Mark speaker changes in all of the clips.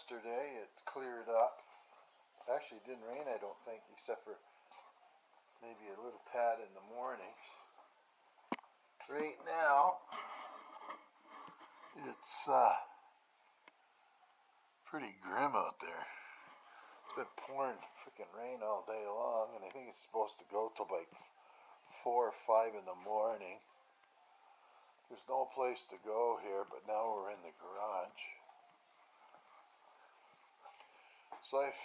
Speaker 1: yesterday. It cleared up. Actually, it didn't rain, I don't think, except for maybe a little tad in the morning. Right now, it's pretty grim out there. It's been pouring freaking rain all day long, and I think it's supposed to go till like 4 or 5 in the morning. There's no place to go here, but now we're in the garage. So I've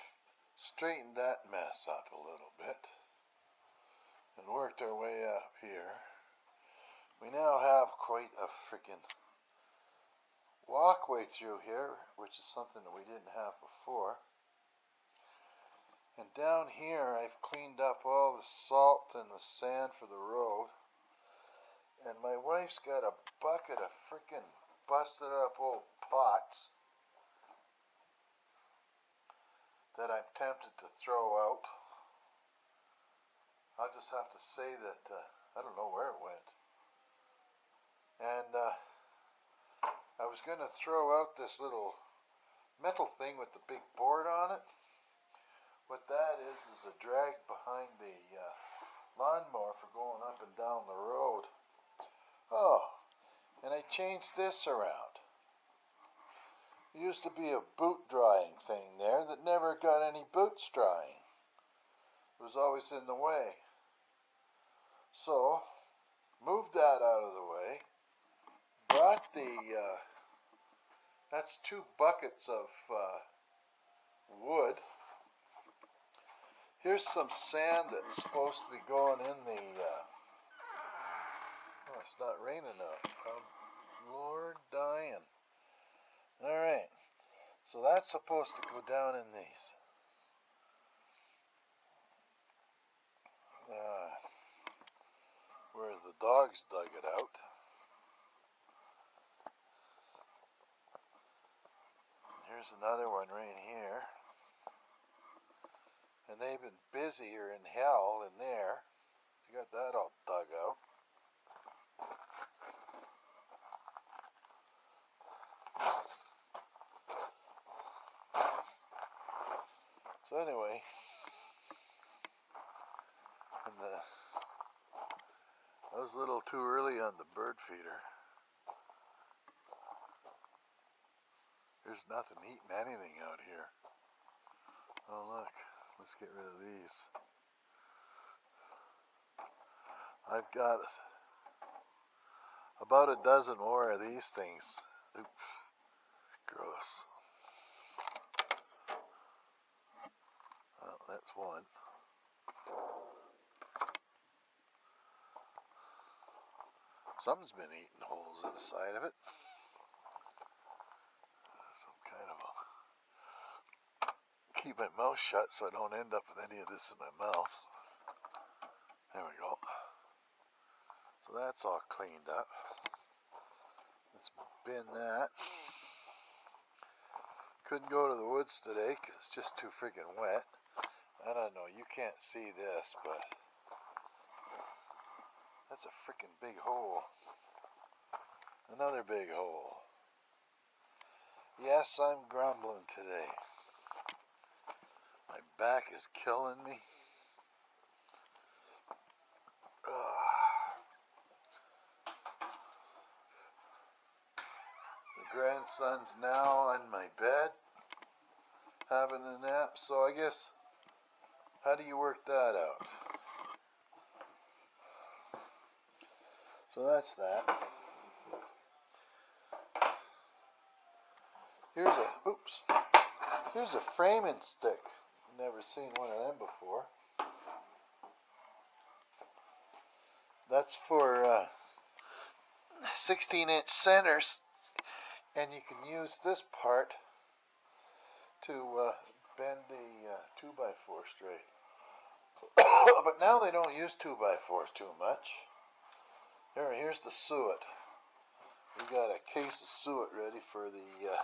Speaker 1: straightened that mess up a little bit and worked our way up here. We now have quite a freaking walkway through here, which is something that we didn't have before. And down here I've cleaned up all the salt and the sand for the road. And my wife's got a bucket of freaking busted up old pots that I'm tempted to throw out. I'll just have to say that I don't know where it went. And I was going to throw out this little metal thing with the big board on it. What that is a drag behind the lawnmower for going up and down the road. Oh, and I changed this around. There used to be a boot drying thing there that never got any boots drying. It was always in the way. So, moved that out of the way. Brought the, that's 2 buckets of wood. Here's some sand that's supposed to be going in the, oh, it's not raining out. Lord dying. Alright, so that's supposed to go down in these. Where the dogs dug it out. Here's another one right here. And they've been busier in hell in there. You got that all dug out. So anyway, and I was a little too early on the bird feeder. There's nothing eating anything out here. Oh look, let's get rid of these. I've got about a dozen more of these things. Oops, gross. Well, that's one. Something's been eating holes in the side of it. Some kind of a... Keep my mouth shut so I don't end up with any of this in my mouth. There we go. So that's all cleaned up. Let's bin that. Couldn't go to the woods today because it's just too freaking wet. I don't know, you can't see this, but that's a freaking big hole. Another big hole. Yes, I'm grumbling today. My back is killing me. The grandson's now on my bed, having a nap, so I guess, how do you work that out? So that's that. Here's a framing stick. Never seen one of them before. That's for 16-inch centers, and you can use this part to bend the 2x4 straight. But now they don't use 2x4s too much. Here's the suet. We got a case of suet ready for the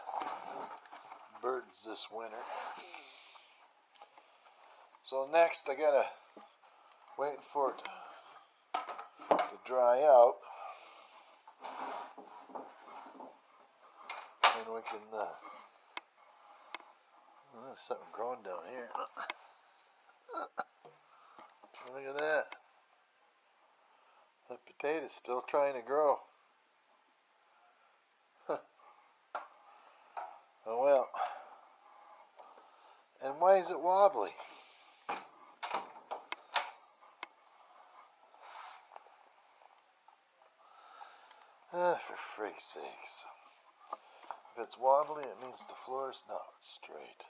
Speaker 1: birds this winter. So next I gotta wait for it to dry out, and we can Oh, there's something growing down here. Look at that. That potato's still trying to grow. Oh well. And why is it wobbly? For freak's sakes. If it's wobbly, it means the floor's not straight.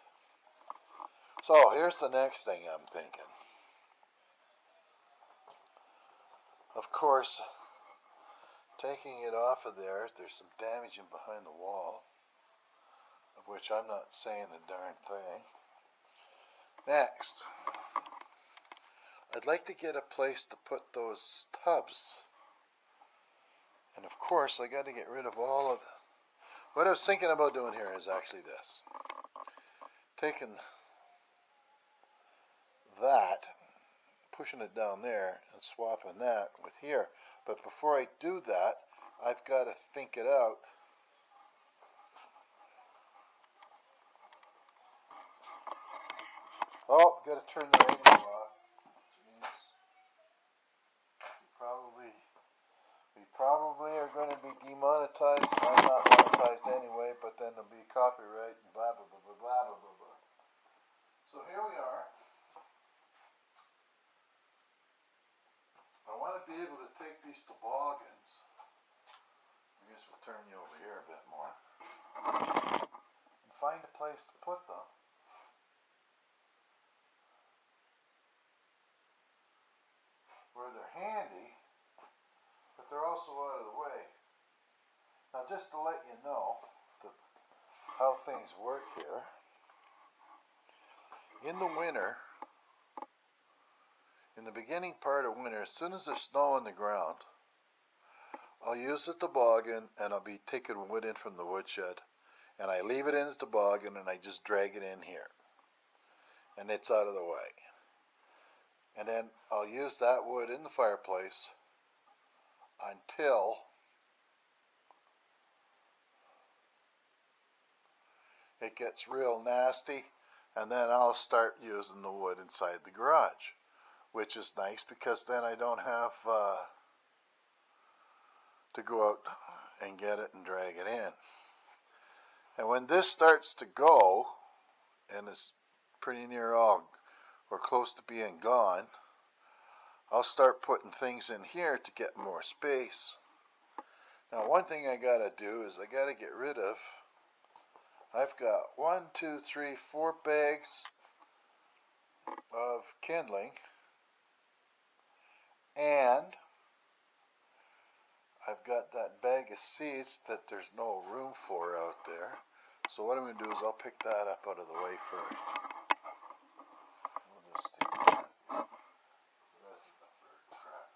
Speaker 1: So here's the next thing I'm thinking. Of course, taking it off of there's some damage in behind the wall, of which I'm not saying a darn thing. Next, I'd like to get a place to put those tubs. And of course, I got to get rid of all of the... What I was thinking about doing here is actually this. Taking that, pushing it down there, and swapping that with here. But before I do that, I've got to think it out. Oh, got to turn the radio off. We probably are going to be demonetized. I'm not monetized anyway, but then there'll be copyright and blah blah blah blah blah blah blah. So here we are. I want to be able to take these toboggans. I guess we'll turn you over here a bit more. And find a place to put them. Where they're handy, but they're also out of the way. Now just to let you know how things work here. In the winter, in the beginning part of winter, as soon as there's snow on the ground, I'll use the toboggan and I'll be taking wood in from the woodshed. And I leave it in the toboggan and I just drag it in here. And it's out of the way. And then I'll use that wood in the fireplace until it gets real nasty, and then I'll start using the wood inside the garage, which is nice because then I don't have to go out and get it and drag it in. And when this starts to go, and it's pretty near all or close to being gone, I'll start putting things in here to get more space. Now one thing I gotta do is I gotta get rid of, I've got 1, 2, 3, 4 bags of kindling, and I've got that bag of seeds that there's no room for out there. So what I'm going to do is I'll pick that up out of the way first. We'll just take that. The rest of the bird crap.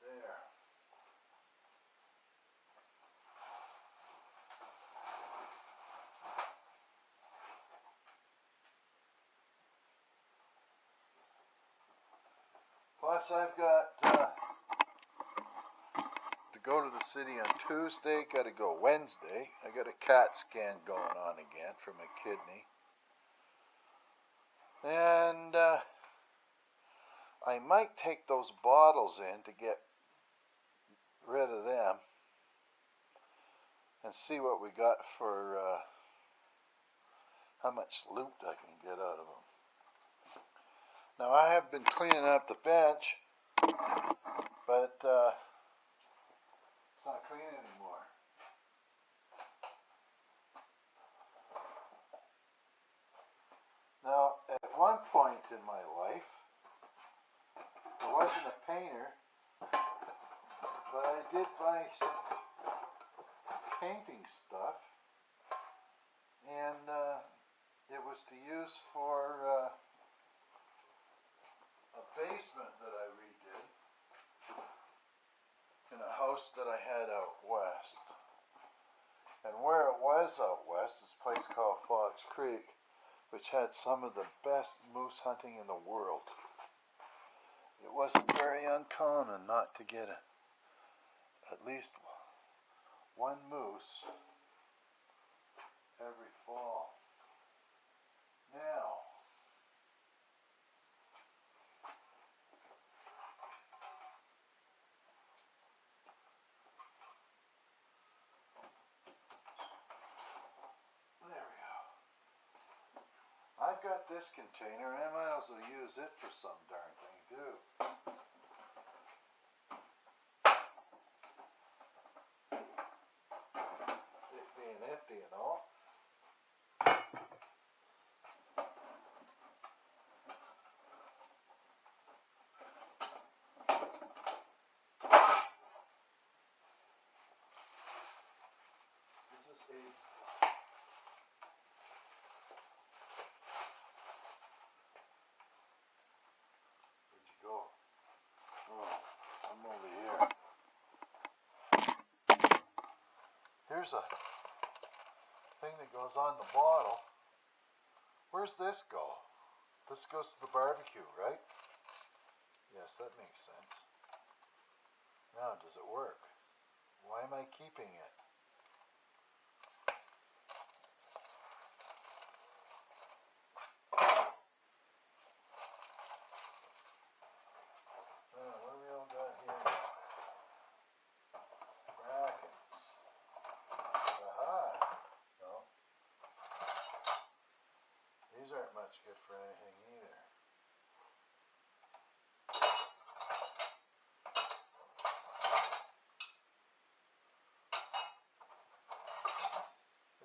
Speaker 1: There. Plus I've got to go to the city on Tuesday, got to go Wednesday. I got a CAT scan going on again for my kidney. And I might take those bottles in to get rid of them and see what we got for how much loot I can get out of them. Now I have been cleaning up the bench, but it's not clean anymore. Now at one point in my life, I wasn't a painter, but I did buy some painting stuff, and it was to use for a basement that I redid in a house that I had out west. And where it was out west, this place called Fox Creek, which had some of the best moose hunting in the world. It wasn't very uncommon not to get at least one moose every fall. Now, there we go. I've got this container and I might as well use it for some darn thing too. It being empty and all. Here's a thing that goes on the bottle. Where's this go? This goes to the barbecue, right? Yes, that makes sense. Now, does it work? Why am I keeping it? What do we all got here? Brackets. Aha! No. These aren't much good for anything either.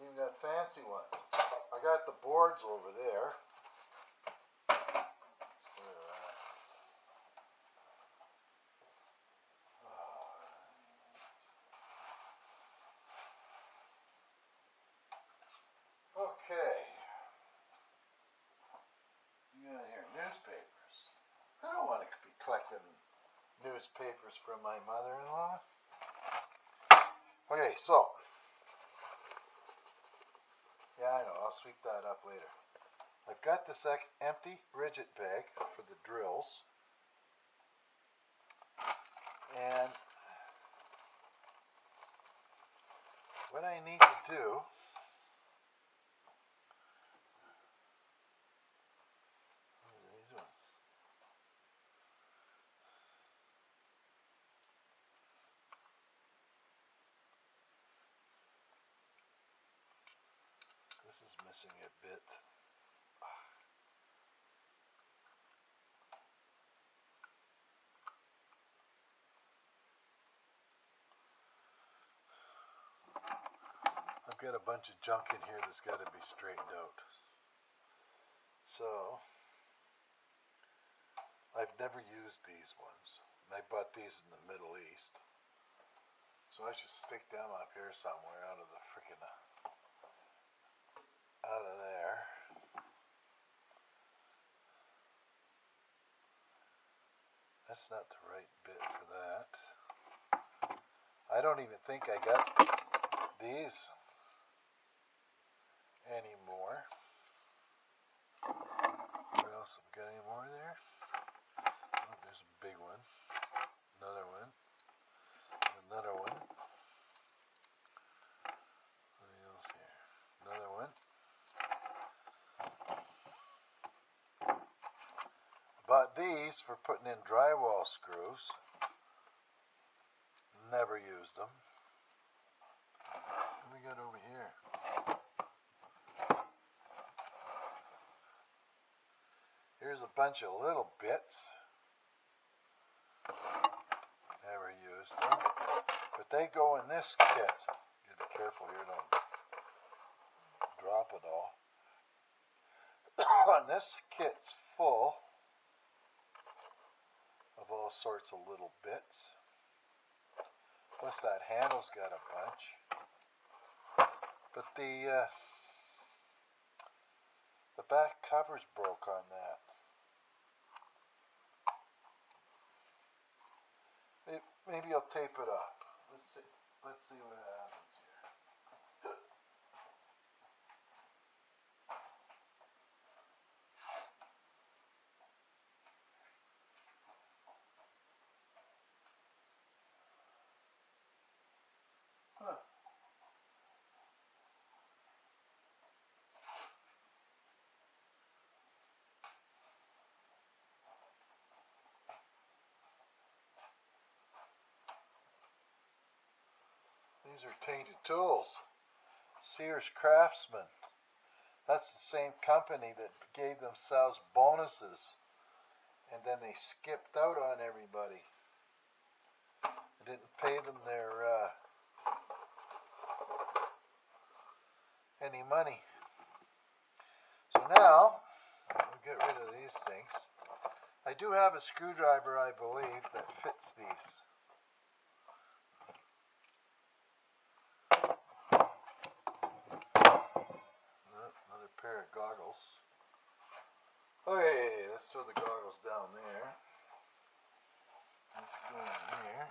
Speaker 1: Even got fancy ones. I got the boards over there. Let's clear that. Okay. You got here newspapers. I don't want to be collecting newspapers from my mother-in-law. Okay, so. Yeah, I know. I'll sweep that up later. I've got this empty rigid bag for the drills. And what I need to do these ones. This is missing a bit. I've got a bunch of junk in here that's got to be straightened out. So, I've never used these ones. I bought these in the Middle East. So I should stick them up here somewhere out of the freaking, out of there. That's not the right bit for that. I don't even think I got these anymore. What else have we got? Any more there? Oh, there's a big one. Another one. Another one. What else here? Another one. Bought these for putting in drywall screws. Never used them. What do we got over here? Here's a bunch of little bits. Never used them. But they go in this kit. You gotta be careful here, don't drop it all. And this kit's full of all sorts of little bits. Plus that handle's got a bunch. But the back cover's broke on that. Maybe I'll tape it up. Let's see what happens here. These are Tainted Tools. Sears Craftsman. That's the same company that gave themselves bonuses, and then they skipped out on everybody. They didn't pay them their any money. So now we'll get rid of these things. I do have a screwdriver, I believe, that fits these. Another pair of goggles. Okay, let's throw the goggles down there. Let's go in here.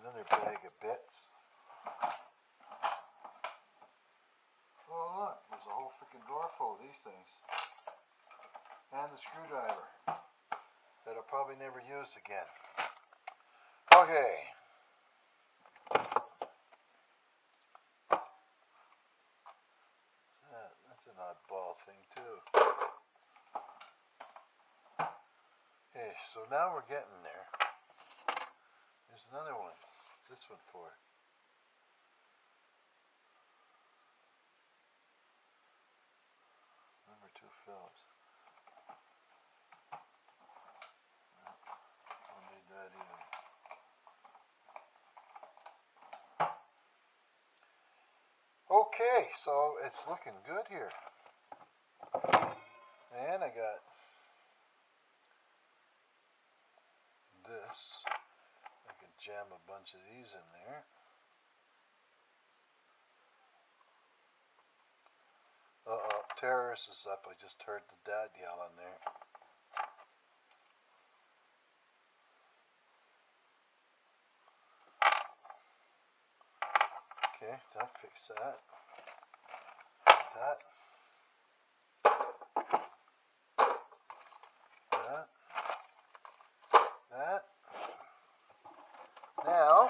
Speaker 1: Another bag of bits. Oh look, there's a whole freaking drawer full of these things. And the screwdriver that I'll probably never use again. Okay. That's an oddball thing too. Okay, so now we're getting there. There's another one. What's this one for? Number 2 Phillips. Don't need that either. Okay, so it's looking good here. And I got this. I can jam a bunch of these in there. Uh-oh, terrorist is up. I just heard the dad yell in there. Okay, that fixed that. That. That. That. Now,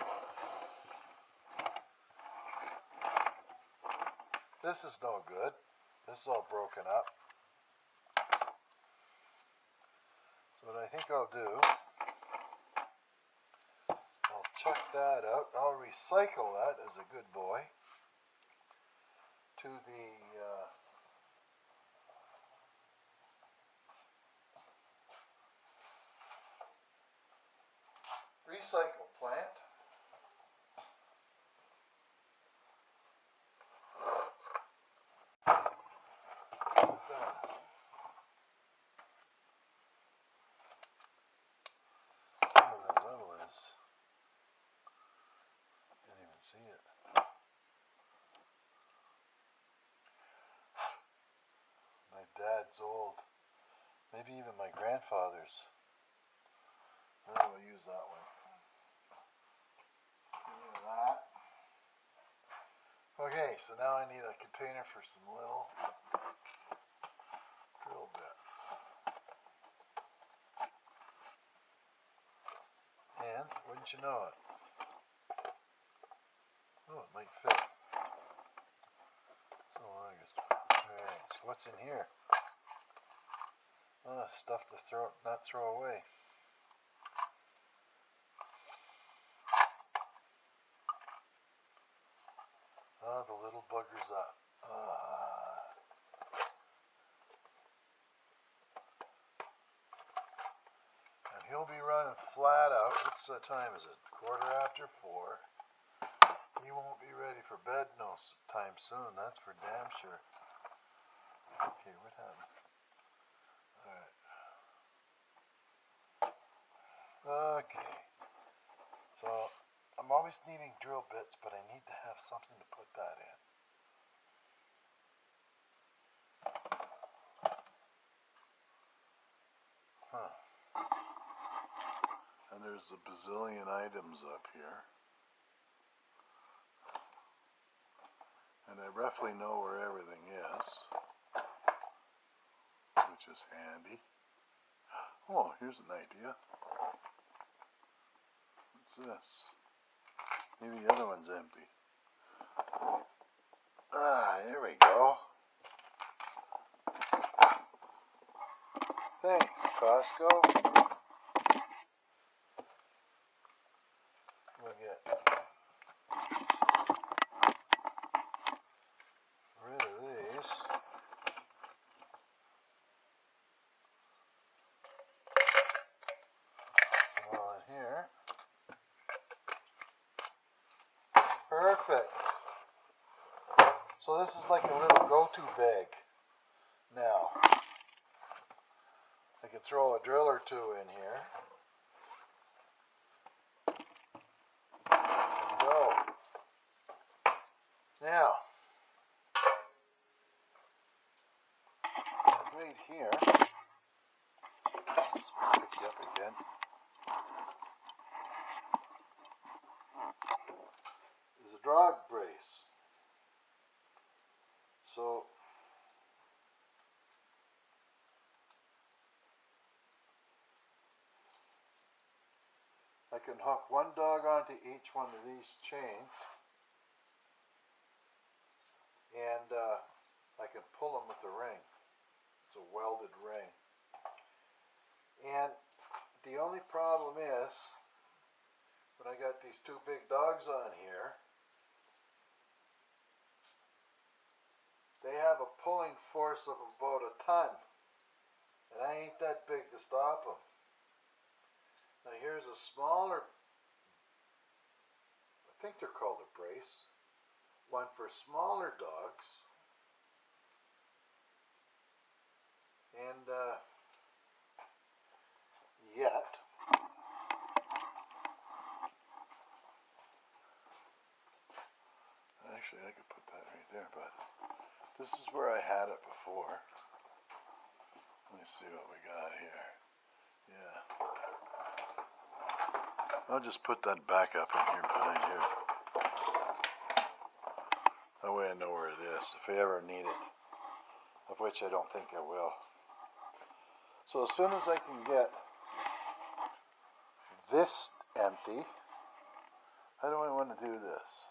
Speaker 1: this is no good. This is all broken up. So what I think I'll do, I'll chuck that out. I'll recycle that as a good boy to the recycle plant. See it. My dad's old. Maybe even my grandfather's. We'll use that one. Get rid of that. Okay, so now I need a container for some little drill bits. And, wouldn't you know it? Oh, it might fit. So long as. Alright, so what's in here? Stuff to not throw away. The little bugger's up. And he'll be running flat out. What time is it? 4:15. He won't be ready for bed no time soon, that's for damn sure. Okay, what happened? Alright. Okay. So, I'm always needing drill bits, but I need to have something to put that in. And there's a bazillion items up here. And I roughly know where everything is, which is handy. Oh, here's an idea. What's this? Maybe the other one's empty. Here we go. Thanks, Costco. So this is like a little go-to bag. Now, I can throw a drill or two in here. There we go. Now, right here, let's pick you up again. Is a drag brace. So I can hook one dog onto each one of these chains, and I can pull them with the ring. It's a welded ring. And the only problem is, when I got these two big dogs on here, they have a pulling force of about a ton, and I ain't that big to stop them. Now here's a smaller, I think they're called a brace, one for smaller dogs, and yet actually I could put that right there, but this is where I had it before. Let me see what we got here. Yeah. I'll just put that back up in here behind here. That way I know where it is if I ever need it, of which I don't think I will. So as soon as I can get this empty, how do I want to do this?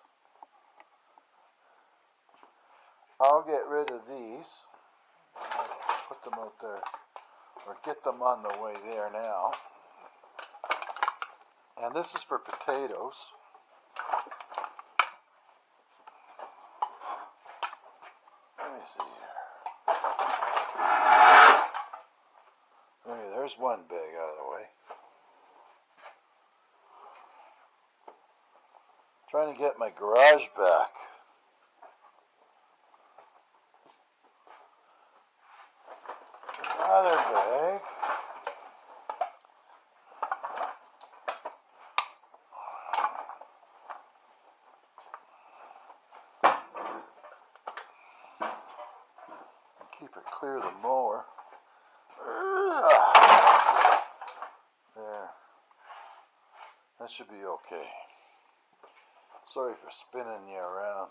Speaker 1: I'll get rid of these, put them out there, or get them on the way there now. And this is for potatoes. Let me see here. Okay, there's one bag out of the way. Trying to get my garage back. Another bag. Keep it clear of the mower. There. That should be okay. Sorry for spinning you around.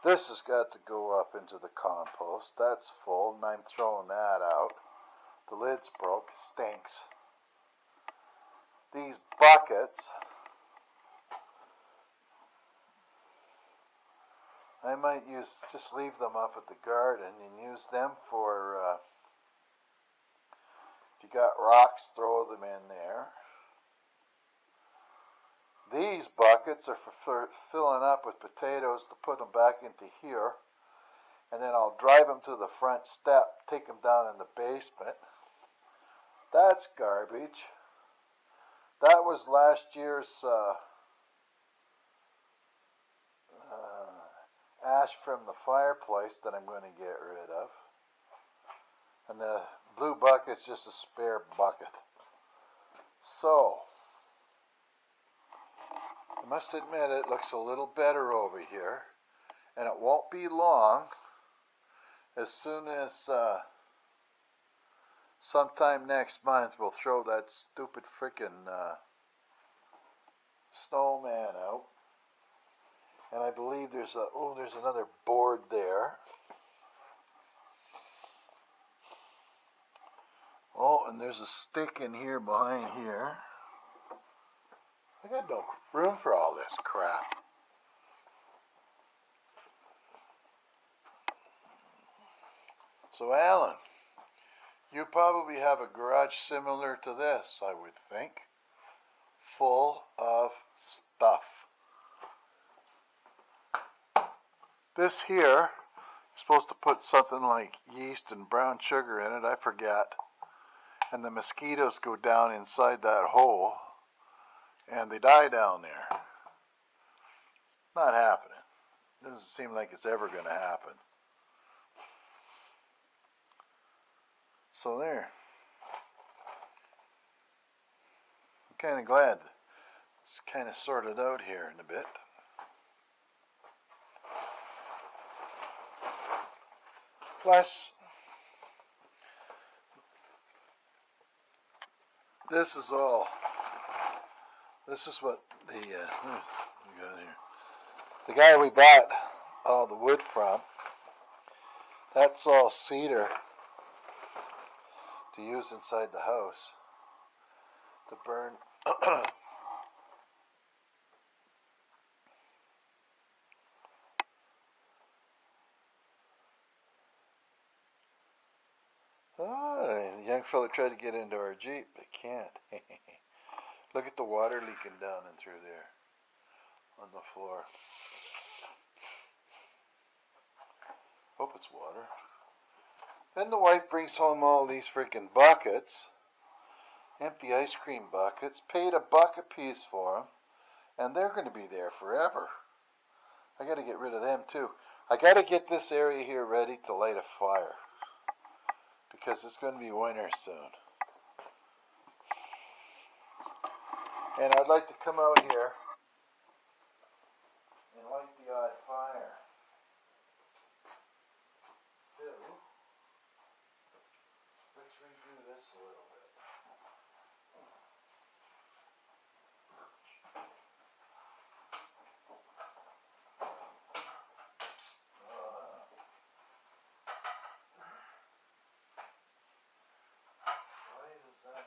Speaker 1: This has got to go up into the compost. That's full, and I'm throwing that out. The lid's broke, stinks. These buckets, I might just leave them up at the garden and use them for, if you got rocks, throw them in there. These buckets are for filling up with potatoes to put them back into here. And then I'll drive them to the front step, take them down in the basement. That's garbage. That was last year's ash from the fireplace that I'm going to get rid of. And the blue bucket's just a spare bucket. So, I must admit it looks a little better over here. And it won't be long, as soon as sometime next month we'll throw that stupid frickin' snowman out. And I believe there's another board there. Oh, and there's a stick in here behind here. I got no room for all this crap. So Alan, you probably have a garage similar to this, I would think, full of stuff. This here, you're supposed to put something like yeast and brown sugar in it, I forget. And the mosquitoes go down inside that hole, and they die down there. Not happening. Doesn't seem like it's ever going to happen. So there. I'm kind of glad it's kind of sorted out here in a bit. Plus, this is what the the guy we bought all the wood from, that's all cedar to use inside the house to burn. Oh, the young fella tried to get into our Jeep, but can't. Look at the water leaking down and through there on the floor. Hope it's water. Then the wife brings home all these freaking buckets, empty ice cream buckets, paid $1 a piece for them, and they're going to be there forever. I got to get rid of them too. I got to get this area here ready to light a fire, because it's going to be winter soon. And I'd like to come out here and light the odd fire. So, let's redo this a little bit. Why does that...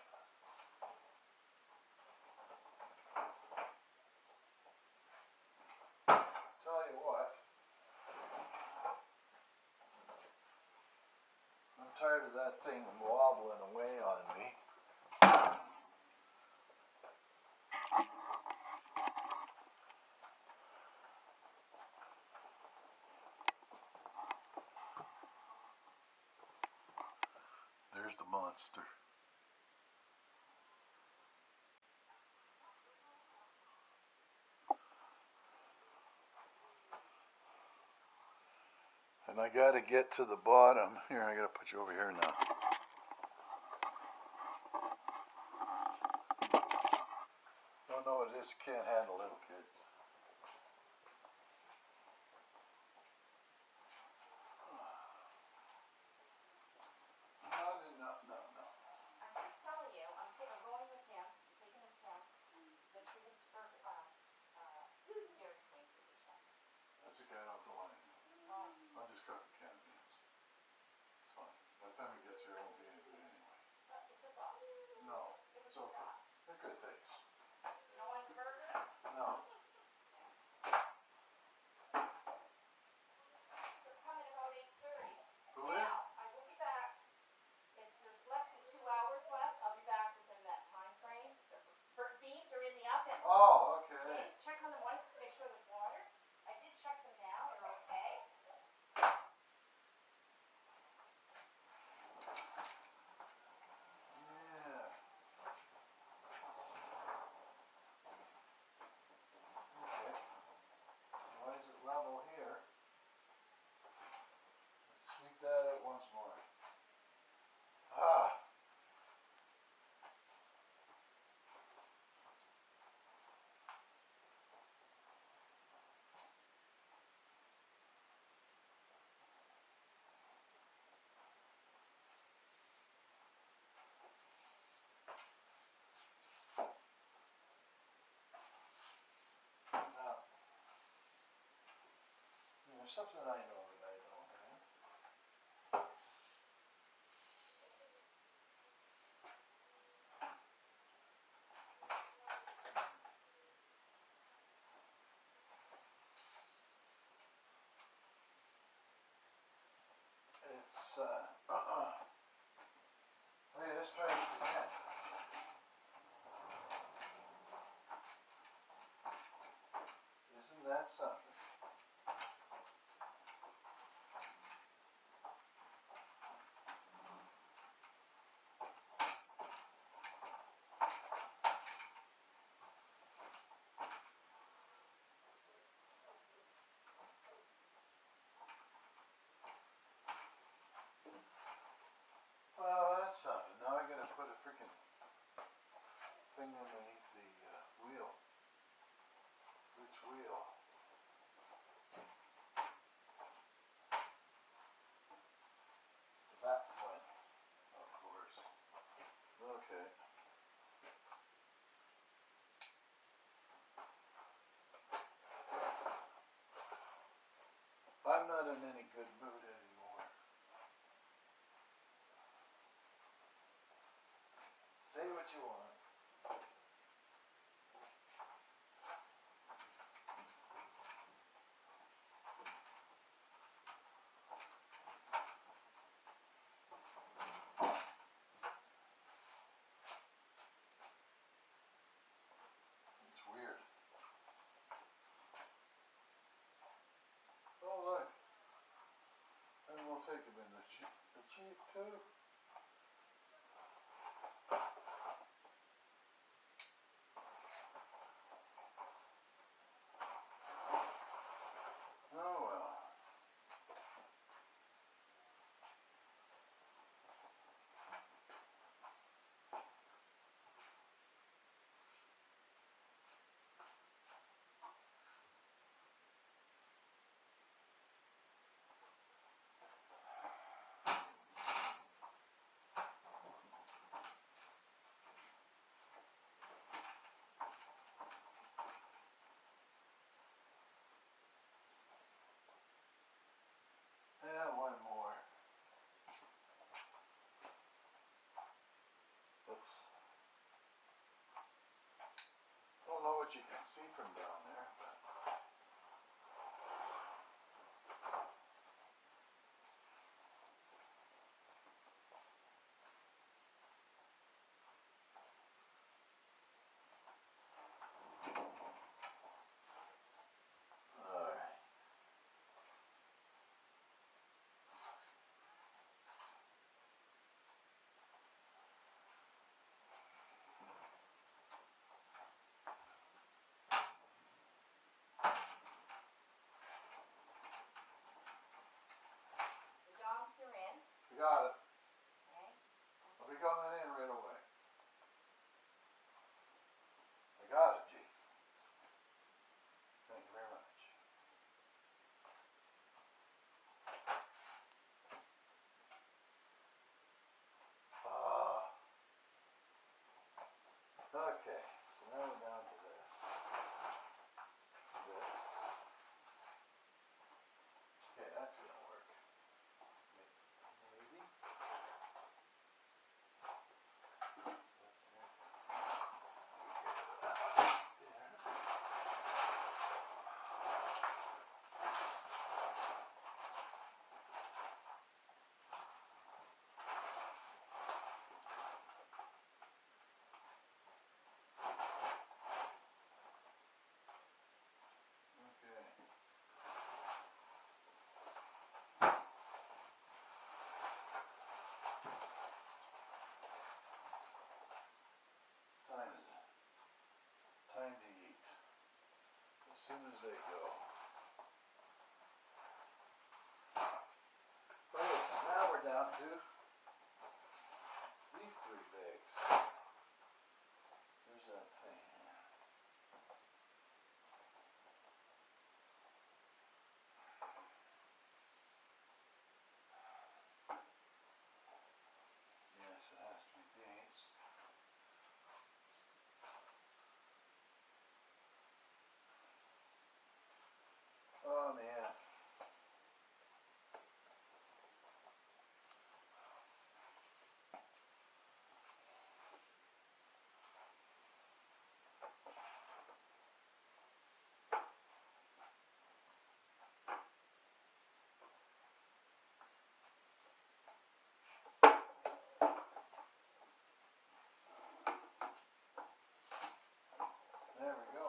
Speaker 1: Tell you what, I'm tired of that thing wobbling away on me. There's the monster. And I got to get to the bottom. Here, I got to put you over here now. No, this can't handle little kids. No.
Speaker 2: I'm just telling you, I'm going with him, taking him to the treatise for here at St. Peter's.
Speaker 1: That's okay, I don't have to line. I'll just cut the can of beans. It's fine. By the time he gets here, it won't be any good anyway.
Speaker 2: It's a box.
Speaker 1: No, it's okay. They're good things.
Speaker 2: No one burger?
Speaker 1: No.
Speaker 2: They're coming about 8:30.
Speaker 1: Who is?
Speaker 2: Now, I will be back. If there's less than 2 hours left, I'll be back within that time frame. The beans are in the oven.
Speaker 1: Oh, okay.
Speaker 2: Okay, check on them once to make sure there's water. I did check them now. They're okay.
Speaker 1: Yeah. Okay. So why is it level here? Let's sweep that out once more. Ah. Now, there's something I know that I don't have. It's, okay, let's try this again. Isn't that something? sheep too. Oh well. Yeah, one more. Oops. Don't know what you can see from down there, but alright.
Speaker 2: The dogs are in.
Speaker 1: You got it.
Speaker 2: Okay.
Speaker 1: I'll be coming in right away. I got it, G. Thank you very much. Okay, so now we're down to this. This. Okay, that's gonna work. Maybe. Okay. Time is it? Time to eat. As soon as they go. Okay, so now we're down to these three bags. There's that thing. Yes, it has to be these. Oh man. There we go.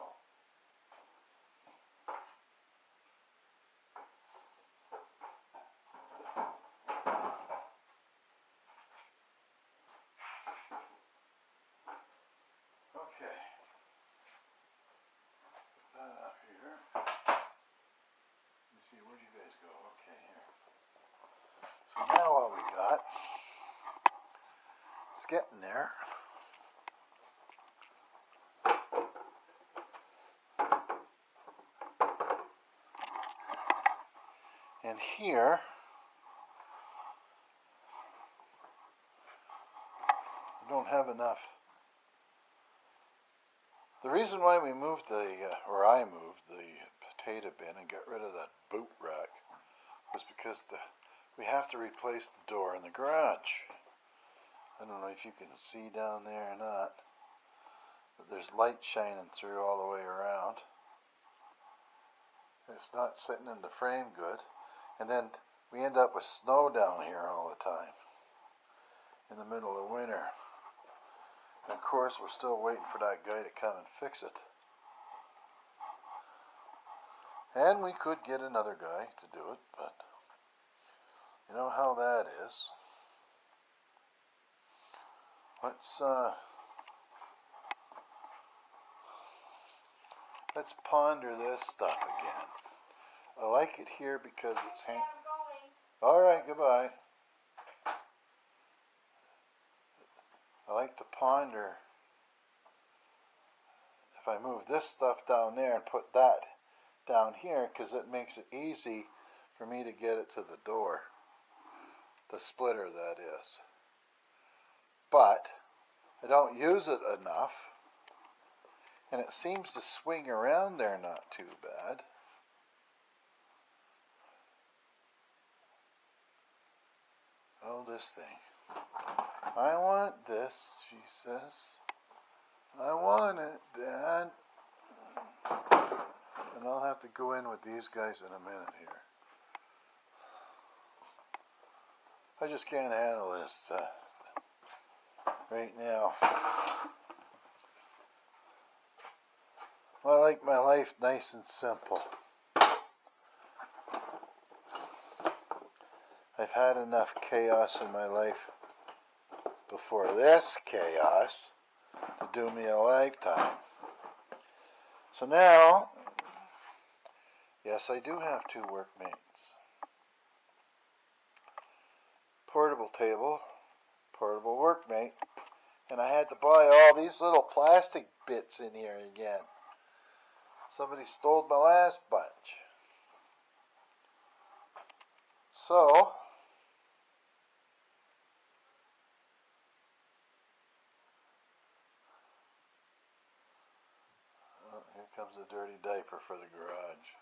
Speaker 1: Okay. Put that up here. Let me see, where'd you guys go? Okay, here. So now what we got, it's getting there. And here, we don't have enough. The reason why we moved or I moved the potato bin and got rid of that boot rack was because we have to replace the door in the garage. I don't know if you can see down there or not, but there's light shining through all the way around. It's not sitting in the frame good. And then we end up with snow down here all the time in the middle of winter. And of course, we're still waiting for that guy to come and fix it. And we could get another guy to do it, but you know how that is. let's ponder this stuff again. I like it here because it's
Speaker 2: I'm going.
Speaker 1: All right, goodbye. I like to ponder if I move this stuff down there and put that down here, because it makes it easy for me to get it to the door. The splitter, that is. But I don't use it enough, and it seems to swing around there not too bad. Oh, this thing. I want this, she says. I want it, Dad. And I'll have to go in with these guys in a minute here. I just can't handle this right now. Well, I like my life nice and simple. I've had enough chaos in my life before this chaos to do me a lifetime. So now, yes, I do have 2 workmates. Portable table, portable workmate, and I had to buy all these little plastic bits in here again. Somebody stole my last bunch. So, here comes a dirty diaper for the garage.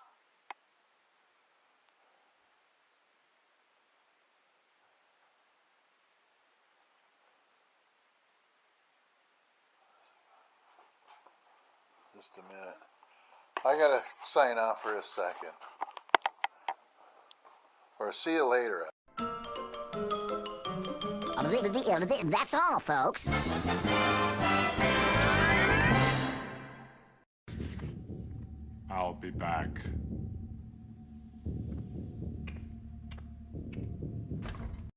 Speaker 1: Just a minute. I gotta sign off for a second. Or see you later.
Speaker 3: That's all, folks.
Speaker 4: I'll be back.